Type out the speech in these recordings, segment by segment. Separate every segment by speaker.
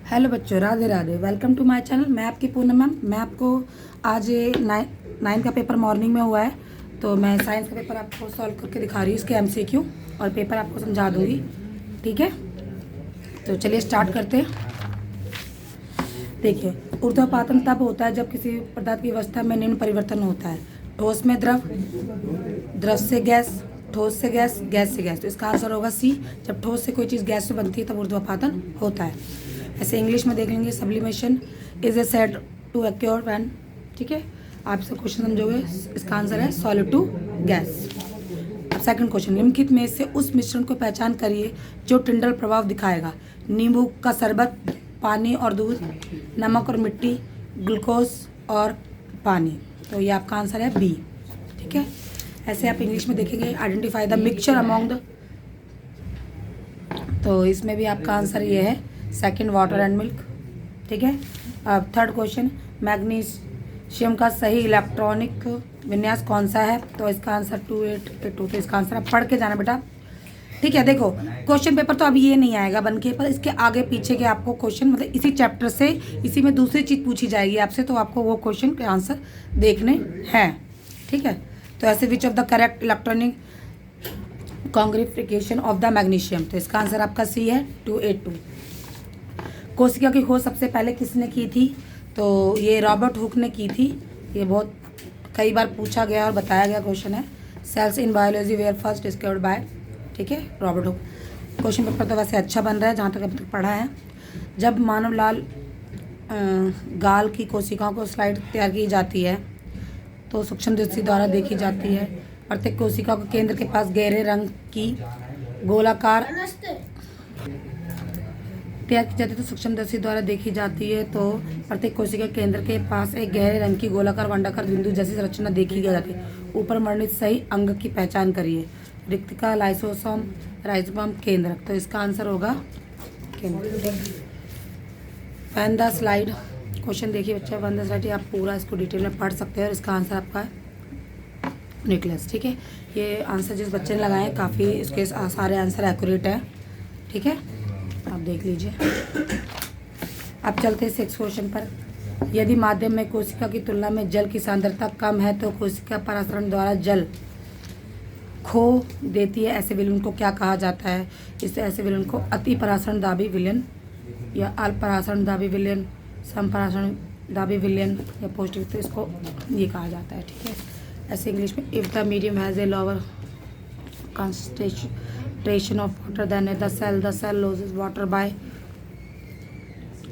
Speaker 1: Hello बच्चों, Radhe Radhe. Welcome to my channel. मैं आपकी पूनम मैम। मैं आपको आज नाइन्थ का पेपर मॉर्निंग में हुआ है, तो मैं साइंस का पेपर आपको सॉल्व करके दिखा रही हूँ, इसके एमसीक्यू और पेपर आपको समझा दूँगी। ठीक है, तो चलिए स्टार्ट करते हैं। देखिए, ऊर्ध्वपातन तब होता है जब किसी पदार्थ की अवस्था में निम्न परिवर्तन होता है: ठोस में द्रव, द्रव से गैस, ठोस से गैस, गैस से गैस। तो इसका आंसर होगा सी। जब ठोस से कोई चीज़ गैस में बनती है तब ऊर्ध्वपातन होता है। ऐसे इंग्लिश में देख लेंगे, sublimation is a said to occur when. ठीक है, आप इसका क्वेश्चन समझोगे। इसका आंसर है सॉलिड टू गैस। अब सेकंड क्वेश्चन, निम्नलिखित में से उस मिश्रण को पहचान करिए जो टिंडल प्रभाव दिखाएगा: नींबू का शरबत, पानी और दूध, नमक और मिट्टी, ग्लूकोज और पानी। तो ये आपका आंसर है बी। ठीक है, ऐसे आप इंग्लिश में देखेंगे, identify the mixture among the. तो इसमें भी आपका आंसर ये है सेकंड, वाटर एंड मिल्क। ठीक है, अब थर्ड क्वेश्चन, मैग्नीशियम का सही इलेक्ट्रॉनिक विन्यास कौन सा है? तो इसका आंसर 2882। तो इसका आंसर आप पढ़ के जाना बेटा। ठीक है, देखो क्वेश्चन पेपर तो अभी ये नहीं आएगा बन के, पर इसके आगे पीछे के आपको क्वेश्चन, मतलब इसी चैप्टर से इसी में दूसरी चीज़ पूछी जाएगी आपसे, तो आपको वो क्वेश्चन के आंसर देखने हैं। ठीक है, तो ऐसे which of the correct electronic configuration of the magnesium. तो इसका आंसर आपका सी है 282। कोशिका की खोज सबसे पहले किसने की थी? तो ये रॉबर्ट हुक ने की थी। ये बहुत कई बार पूछा गया और बताया गया क्वेश्चन है। Cells in biology were first discovered by, ठीक है, रॉबर्ट हुक। क्वेश्चन पेपर तो वैसे अच्छा बन रहा है जहाँ तक अभी तक पढ़ा है। जब मानव लाल गाल की कोशिकाओं को स्लाइड तैयार की जाती है तो सूक्ष्मदर्शी द्वारा देखी जाती है। प्रत्येक कोशिका के केंद्र के पास गहरे रंग की गोलाकार तैयार की जाती है, तो सूक्ष्मदर्शी द्वारा देखी जाती है। तो प्रत्येक कोशिका केंद्र के पास एक गहरे रंग की गोलाकार वंडाकार बिंदु जैसी संरचना देखी जाती है। ऊपर वर्णित सही अंग की पहचान करिए: रिक्तिका, लाइसोसोम, राइजोसोम, केंद्रक। तो इसका आंसर होगा केंद्रक। वन द स्लाइड क्वेश्चन देखिए बच्चा, वन द स्लाइड आप पूरा इसको डिटेल में पढ़ सकते हैं और इसका आंसर आपका है न्यूक्लियस। ठीक है, ये आंसर जिस बच्चे ने लगाए काफ़ी इसके सारे आंसर एक्यूरेट है। ठीक है, आप देख लीजिए। अब चलते हैं 6 क्वेश्चन पर। यदि माध्यम में कोशिका की तुलना में जल की सांद्रता कम है तो कोशिका परासरण द्वारा जल खो देती है, ऐसे विलयन को क्या कहा जाता है? इस ऐसे विलयन को अति परासरण दाबी विलयन या अल्प परासरण दाबी विलयन, सम परासरण दाबी विलयन या पौष्टिक, तो इसको ये कहा जाता है। ठीक है, ऐसे इंग्लिश में, if the medium has a lower concentration of water than the cell loses water by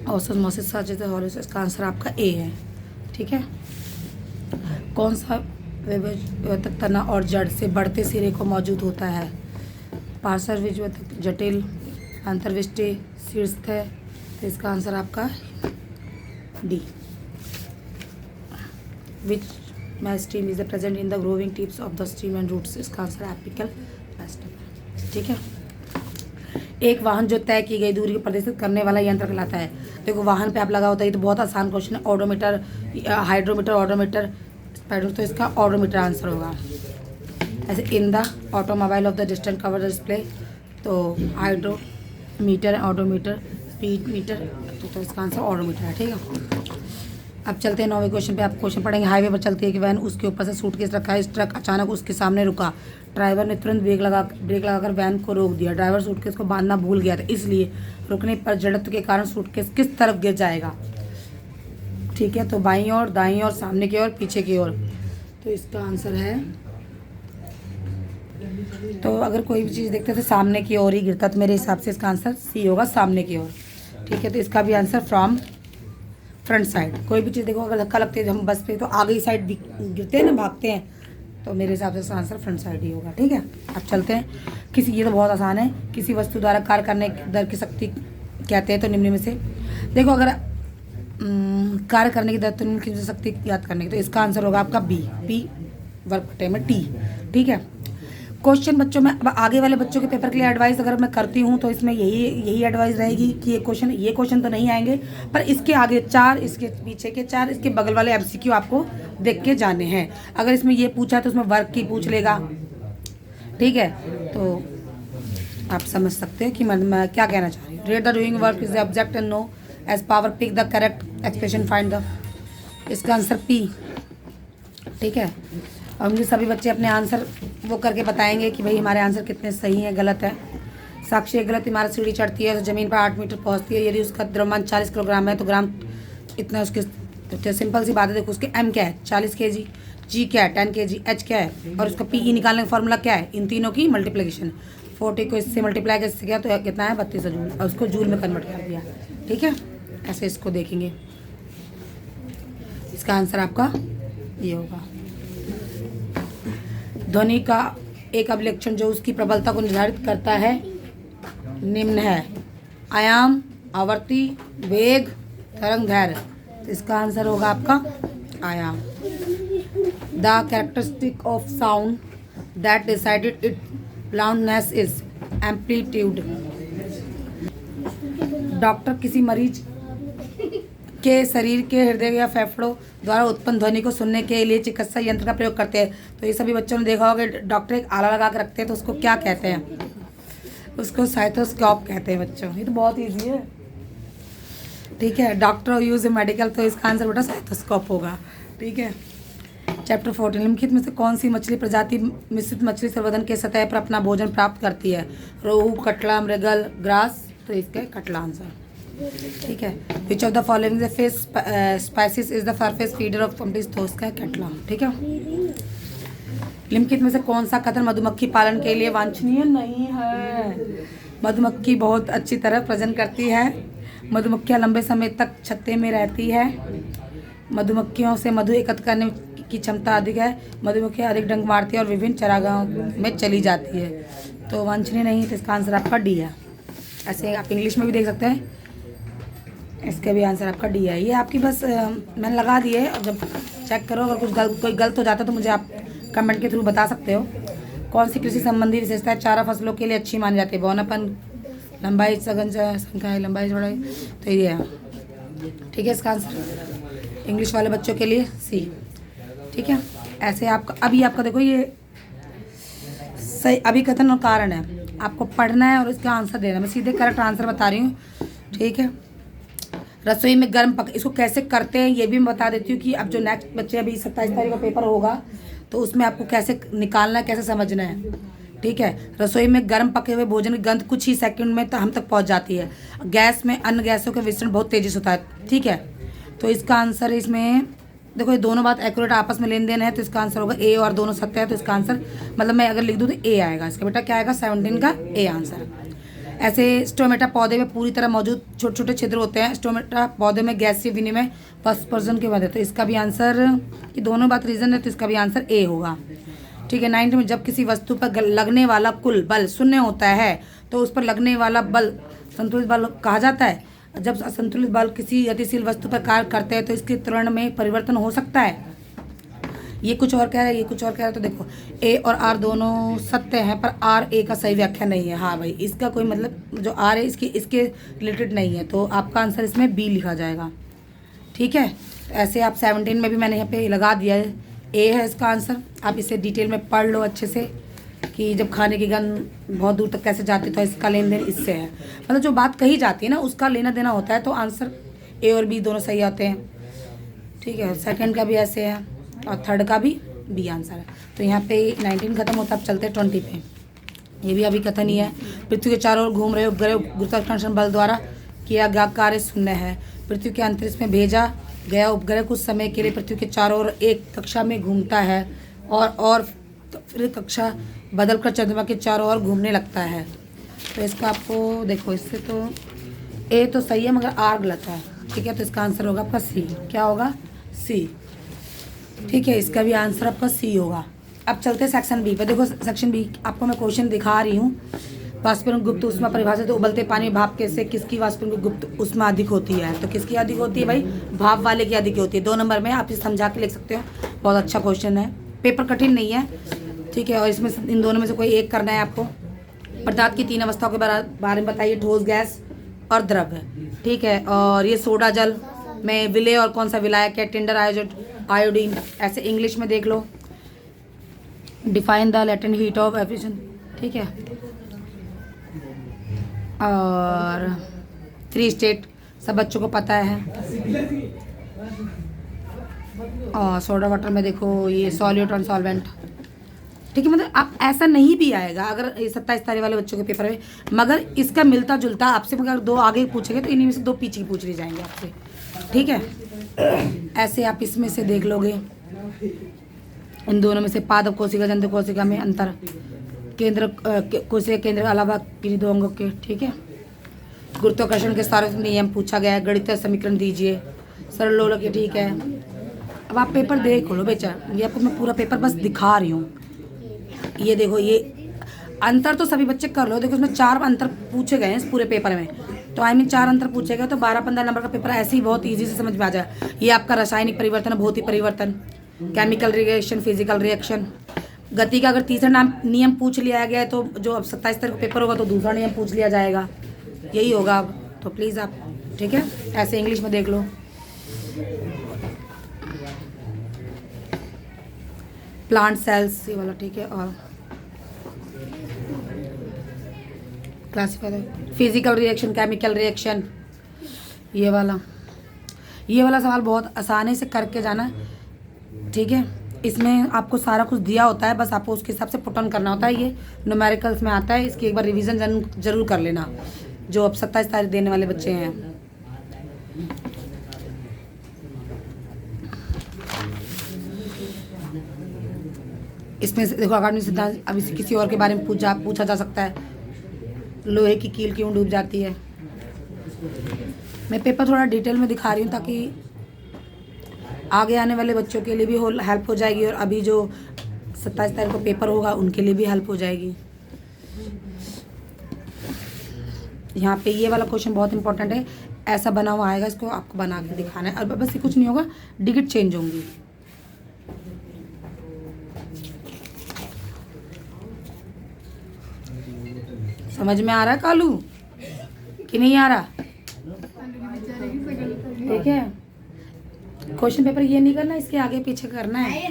Speaker 1: osmosis such as the इसका आंसर आपका ए है। ठीक है, कौन सा विभेदक तना और जड़ से बढ़ते सिरे को मौजूद होता है? पार्श्व विभेदक, जटिल, अंतर्विष्टि, शीर्षस्थ। तो इसका आंसर आपका D. Which meristem is present in the growing tips of the stem and roots. इसका आंसर एपिकल मेरिस्टेम। ठीक है, एक वाहन जो तय की गई दूरी को प्रदर्शित करने वाला यंत्र कहलाता है। देखो वाहन पे आप लगा होता है, ये तो बहुत आसान क्वेश्चन है। Odometer, hydrometer, odometer, spider. तो इसका ऑडोमीटर आंसर होगा। ऐसे in the automobile of the distance cover the display. तो हाइड्रोमीटर, ऑडोमीटर, स्पीड मीटर। तो इसका आंसर ऑडोमीटर है। ठीक है, अब चलते हैं 9वें क्वेश्चन पे। आप क्वेश्चन पढ़ेंगे, हाईवे पर चलती है कि वैन, उसके ऊपर से सूटकेस रखा है, इस ट्रक अचानक उसके सामने रुका, ड्राइवर ने तुरंत ब्रेक लगाकर वैन को रोक दिया। ड्राइवर सूटकेस को बांधना भूल गया था, इसलिए रुकने पर जड़त्व के कारण सूटकेस किस तरफ गिर जाएगा? ठीक है, तो बाईं ओर, दाईं ओर, सामने की ओर, पीछे की ओर। तो इसका आंसर है, तो अगर कोई भी चीज़ देखते थे सामने की ओर ही गिरता, तो मेरे हिसाब से इसका आंसर सी होगा, सामने की ओर। ठीक है, तो इसका भी आंसर फ्रॉम फ्रंट साइड। कोई भी चीज़ देखो, अगर धक्का लगती है हम बस पे, तो आगे ही साइड गिरते हैं ना, भागते हैं, तो मेरे हिसाब से इसका आंसर फ्रंट साइड ही होगा। ठीक है, अब चलते हैं किसी, ये तो बहुत आसान है, किसी वस्तु द्वारा कार्य करने दर की शक्ति कहते हैं तो निम्न में से, देखो अगर कार्य करने की दर तो निम्न की शक्ति याद करने की, तो इसका आंसर होगा आपका बी, पी वर्ग बटे में टी। ठीक है, क्वेश्चन बच्चों में अब आगे वाले बच्चों के पेपर के लिए एडवाइस अगर मैं करती हूँ तो इसमें यही एडवाइस रहेगी कि ये क्वेश्चन तो नहीं आएंगे, पर इसके आगे 4, इसके पीछे के 4, इसके बगल वाले एमसीक्यू आपको देख के जाने हैं। अगर इसमें ये पूछा तो उसमें वर्क की पूछ लेगा। ठीक है, तो आप समझ सकते हैं कि मैं क्या कहना चाह रही हूँ। Read the doing work is the object and know as power pick the correct expression find the, इसका आंसर पी। ठीक है, और मुझे सभी बच्चे अपने आंसर वो करके बताएंगे कि भाई हमारे आंसर कितने सही हैं गलत है। साक्षी, एक गलत इमारत सीढ़ी चढ़ती है तो ज़मीन पर 8 मीटर पहुंचती है, यदि उसका द्रव्यमान 40 किलोग्राम है तो ग्राम इतना उसके, तो सिंपल सी बात है। देखो उसके एम क्या है 40 kg, जी क्या है 10 kg, एच क्या है और उसका पी निकालने का फॉर्मूला क्या है, इन तीनों की मल्टीप्लिकेशन। 40 को इससे मल्टीप्लाई करके किया तो कितना है 3200 जूल, और उसको जूल में कन्वर्ट कर दिया। ठीक है, ऐसे इसको देखेंगे। इसका आंसर आपका ये होगा। ध्वनि का एक अभिलक्षण जो उसकी प्रबलता को निर्धारित करता है निम्न है, आयाम, आवृत्ति, वेग, तरंग दैर्घ्य। तो इसका आंसर होगा आपका आयाम। The characteristic of sound that decided it loudness is amplitude. Doctor किसी मरीज के शरीर के हृदय या फेफड़ों द्वारा उत्पन्न ध्वनि को सुनने के लिए चिकित्सा यंत्र का प्रयोग करते हैं। तो ये सभी बच्चों ने देखा होगा, डॉक्टर एक आला लगा के रखते हैं तो उसको क्या कहते हैं, उसको साइथोस्कोप कहते हैं बच्चों। ये तो बहुत ईजी है। ठीक है, डॉक्टर यूज मेडिकल, तो इसका आंसर बेटा साइथोस्कोप होगा। ठीक है, चैप्टर 14, निम्नलिखित में से कौन सी मछली प्रजाति मिश्रित मछली संवर्धन के सतह पर अपना भोजन प्राप्त करती है, रोहू, कटला, मृगल, ग्रास। तो इसका कटला आंसर। ठीक है, which of the following the fish species is the surface feeder of fish, तो उसका कटला। ठीक है, निम्नलिखित में से कौन सा कथन मधुमक्खी पालन के लिए वांछनीय नहीं है। मधुमक्खी बहुत अच्छी तरह प्रजनन करती है, मधुमक्खियाँ लंबे समय तक छत्ते में रहती है, मधुमक्खियों से मधु एकत्र करने की क्षमता अधिक है, मधुमक्खियाँ अधिक डंक मारती है और विभिन्न चरागाहों में चली जाती है। तो वांछनीय नहीं, तो इसका आंसर आपका डी है। ऐसे आप इंग्लिश में भी देख सकते हैं, इसका भी आंसर आपका डी है। ये आपकी बस मैंने लगा दिए, और जब चेक करो अगर कुछ कोई गलत हो जाता है तो मुझे आप कमेंट के थ्रू बता सकते हो। कौन सी कृषि संबंधी विशेषताएं चारा फसलों के लिए अच्छी मानी जाती है, बौनापन, लंबाई, सघन संख्या, लंबाई, चौड़ाई। तो ये है। ठीक है, इसका आंसर इंग्लिश वाले बच्चों के लिए सी। ठीक है, ऐसे आपका अभी आपका देखो ये सही अभिकथन और कारण है, आपको पढ़ना है और इसका आंसर देना। मैं सीधे करेक्ट आंसर बता रही हूँ। ठीक है, रसोई में गर्म पक, इसको कैसे करते हैं ये भी मैं बता देती हूँ कि अब जो नेक्स्ट बच्चे अभी 27 तारीख का पेपर होगा तो उसमें आपको कैसे निकालना है, कैसे समझना है। ठीक है, रसोई में गर्म पके हुए भोजन की गंध कुछ ही सेकंड में तो हम तक पहुंच जाती है। गैस में अन्य गैसों का विसरण बहुत तेजी से होता है। ठीक है, तो इसका आंसर इसमें देखो ये दोनों बात एक्यूरेट आपस में लेन देन है, तो इसका आंसर होगा ए, और दोनों सत्य है तो इसका आंसर मतलब मैं अगर लिख दूँ तो ए आएगा। इसका बेटा क्या आएगा 17 का ए आंसर। ऐसे स्टोमेटा पौधे में पूरी तरह मौजूद छोटे छोटे छिद्र होते हैं। स्टोमेटा पौधे में गैसीय विनिमय पर्सन के बाद, तो इसका भी आंसर, ये दोनों बात रीजन है तो इसका भी आंसर ए होगा। ठीक है, 9 में जब किसी वस्तु पर लगने वाला कुल बल शून्य होता है तो उस पर लगने वाला बल संतुलित बल कहा जाता है। जब असंतुलित बल किसी गतिशील वस्तु पर कार्य करते हैं तो इसके त्वरण में परिवर्तन हो सकता है। ये कुछ और कह रहा है, ये कुछ और कह रहा है। तो देखो ए और आर दोनों सत्य हैं, पर आर ए का सही व्याख्या नहीं है। हाँ भाई, इसका कोई मतलब जो आर है इसके रिलेटेड नहीं है, तो आपका आंसर इसमें बी लिखा जाएगा। ठीक है, ऐसे आप 17 में भी मैंने यहाँ पे लगा दिया है, ए है इसका आंसर। आप इसे डिटेल में पढ़ लो अच्छे से कि जब खाने की गंध बहुत दूर तक कैसे जाती है, तो इसका लेन देन इससे है। मतलब जो बात कही जाती है ना उसका लेना देना होता है, तो आंसर ए और बी दोनों सही आते हैं। ठीक है, सेकंड का भी ऐसे है और थर्ड का भी बी आंसर है। तो यहाँ पे 19 खत्म होता है, अब चलते हैं 20 पे। ये भी अभी कथन ही है, पृथ्वी के चारों ओर घूम रहे उपग्रह गुरुत्वाकर्षण बल द्वारा किया गया कार्य शून्य है। पृथ्वी के अंतरिक्ष में भेजा गया उपग्रह कुछ समय के लिए पृथ्वी के चारों ओर एक कक्षा में घूमता है और फिर कक्षा बदलकर चंद्रमा के चारों ओर घूमने लगता है। तो इसका आपको देखो, इससे तो ए तो सही है मगर आर गलत है। ठीक है, तो इसका आंसर होगा आपका सी। क्या होगा? सी। ठीक है, इसका भी आंसर आपका सी होगा। अब चलते हैं सेक्शन बी पे। देखो सेक्शन बी आपको मैं क्वेश्चन दिखा रही हूँ। वाष्पीकरण गुप्त ऊष्मा परिभाषित, तो उबलते पानी में भाप कैसे किसकी वाष्पीकरण गुप्त ऊष्मा अधिक होती है? तो किसकी अधिक होती है भाई? भाप वाले की अधिक होती है। 2 नंबर में आप इसे समझा के लिख सकते हो। बहुत अच्छा क्वेश्चन है, पेपर कठिन नहीं है। ठीक है, और इसमें इन दोनों में से कोई एक करना है आपको। पदार्थ की 3 अवस्थाओं के बारे में बताइए, ठोस, गैस और द्रव। ठीक है, और ये सोडा जल में विलय और कौन सा विलायक है? Tinder, iodine. ऐसे इंग्लिश में देख लो, define the latent heat of abrasion. ठीक है, और 3 स्टेट सब बच्चों को पता है। और सोडा वाटर में देखो ये सॉल्यूट और सॉल्वेंट, ठीक है। मतलब आप ऐसा नहीं भी आएगा अगर 27 तारीख वाले बच्चों के पेपर में, मगर इसका मिलता जुलता आपसे, मगर 2 आगे पूछेंगे तो इन्हीं में से 2 पीछे की पूछ लिए जाएंगे आपसे, ठीक है। ऐसे आप इसमें से देख लोगे इन दोनों में से पादप कोशिका जंतु कोशिका में अंतर, केंद्र कोशिका केंद्र के अलावा किन्हीं 2 अंगों के, ठीक है। गुरुत्वाकर्षण के सारे नियम पूछा गया है, गणितीय समीकरण दीजिए, सरल लोलक के, ठीक है। अब आप पेपर देख लो बेचा, ये आपको मैं पूरा पेपर बस दिखा रही हूँ। ये देखो, ये अंतर तो सभी बच्चे कर लो, देखो इसमें 4 अंतर पूछे गए हैं इस पूरे पेपर में, तो आई मीन 4 अंतर पूछे गए, तो 12-15 नंबर का पेपर ऐसे ही बहुत इजी से समझ में आ जाए। ये आपका रासायनिक परिवर्तन, भौतिक परिवर्तन, केमिकल रिएक्शन, फिजिकल रिएक्शन, गति का अगर तीसरा नियम पूछ लिया गया है तो जो अब 27 तारीख को पेपर होगा तो दूसरा नियम पूछ लिया जाएगा, यही होगा अब। तो प्लीज़ आप, ठीक है, ऐसे इंग्लिश में देख लो। प्लांट सेल्स ये वाला, ठीक है। और classify physical reaction, chemical reaction, ये वाला सवाल बहुत आसानी से करके जाना, ठीक है। इसमें आपको सारा कुछ दिया होता है, बस आपको उसके हिसाब से पुट ऑन करना होता है। ये न्यूमेरिकल्स में आता है, इसकी एक बार रिवीजन जरूर कर लेना जो अब 27 तारीख देने वाले बच्चे हैं। इसमें से देखो अकादमिक सिद्धांत, अब इसे किसी और के बारे में पूछा जा सकता है। लोहे की कील क्यों डूब जाती है। मैं पेपर थोड़ा डिटेल में दिखा रही हूँ ताकि आगे आने वाले बच्चों के लिए भी हेल्प हो जाएगी, और अभी जो 27 तारीख को पेपर होगा उनके लिए भी हेल्प हो जाएगी। यहाँ पे ये वाला क्वेश्चन बहुत इंपॉर्टेंट है, ऐसा बना हुआ आएगा, इसको आपको बना के दिखाना है, और बस ये कुछ नहीं होगा, डिजिट चेंज होंगी। समझ में आ रहा है कालू कि नहीं आ रहा, ठीक है। क्वेश्चन पेपर ये नहीं करना, इसके आगे पीछे करना है।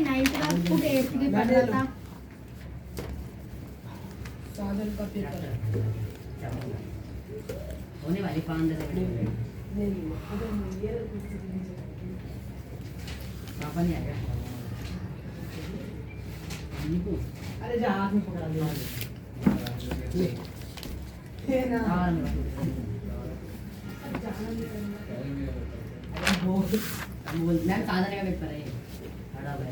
Speaker 2: होने वाली 5 पापा नहीं आएगा। अरे जा हाथ में पकड़ा ले बोलना साधन का पेपर है खड़ा है।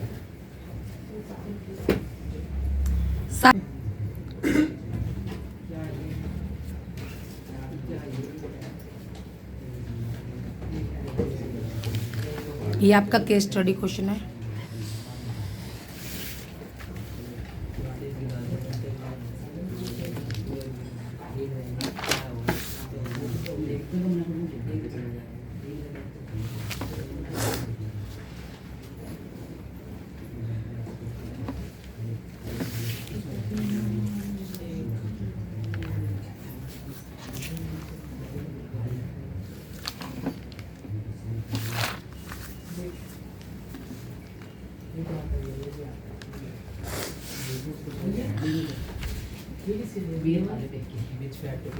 Speaker 1: ये आपका केस स्टडी क्वेश्चन है।
Speaker 2: बीच फैक्टर